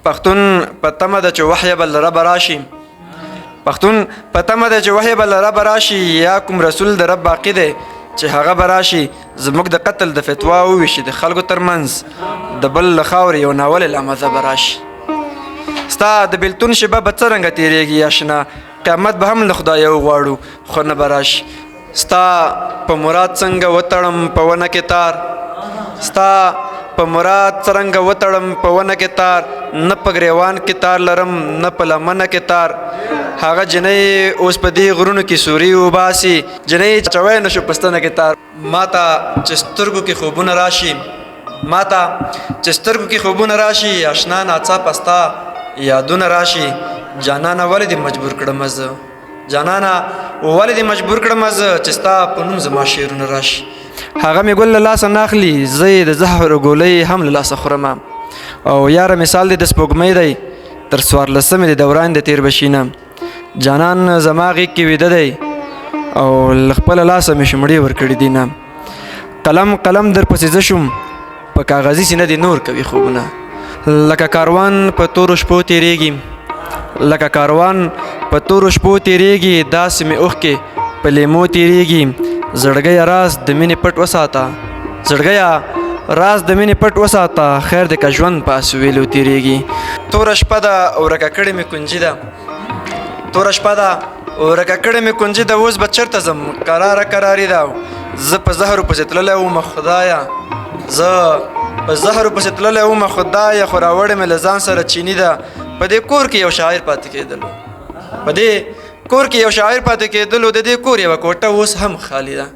پښتون په تمه ده چې وحی به له ربه راشي پښتون په تمه ده چې وحی به له ربه راشي یا کوم رسول د رب باقي دی چې هغه به راشي زموږ د قتل د فتوا وویشي د خلکو ترمنځ د بل له خاورې یو ناولې لامذه به راشي ستا د بېلتون شیبه به څرنګه تېرېږي اشنا قیامت به هم له خدایه وغواړو خو نه به راشي ستا په مراد څنګه وتړم په ونه کې تار ستا په مراد څرنګه وتړم په ونه کې تار نه په ګریوان کې تار لرم نه په لمنه کې تار هغه جنۍ اوس په دې غرونو کې سوري وباسي جنۍ چوی نه شو په ستنه کې تار ما ته چې سترګو کې خوبونه راشي ما ته چې سترګو کې خوبونه راشي اشنا ناڅاپه ستا یادونه راشي جانانه ولې دې مجبور کړم زه جانانه ولې دې مجبور کړم زه چې ستا په نوم زما شعرونه راشي هغه مې ګل له لاسه نه اخلي زه یې د زهر ګولۍ هم له لاسه خورم او یاره مثال دې د سپوږمۍ دی تر 14مې د دوران د تیر بشي نه جانان زما غېږ کې ویده دی او له خپله لاسه مې شمړې ورکړي دي نه قلم قلم در پسې زه شوم په کاغذي سینه دې نور کوي خوبونه لکه کاروان په تورو شپو تېرېږي لکه کاروان په تورو شپو تېرېږي داسې مې اوښکې په لیمو تېرېږي زړګیه راز د مینې پټ وساته زړګیه راز د مینې پټ وساته خیر دې که ژوند په اسویلو تېرېږي توره شپه ده ورکه کړې مې کنجي ده توره شپه ده ورکه کړې مې کنجي ده اوس به چېرته ځم کراره کراري ده زه په زهرو پسې تللی وم خدایه زه په زهرو پسې تللی وم خدایه خو راوړې مې له ځان سره چیني ده په دې کور کې یو شاعر پاتې کېدلو په دې کور کې یو شاعر پاتې کېدلو د دې کور یوه کوټه اوس هم خالي ده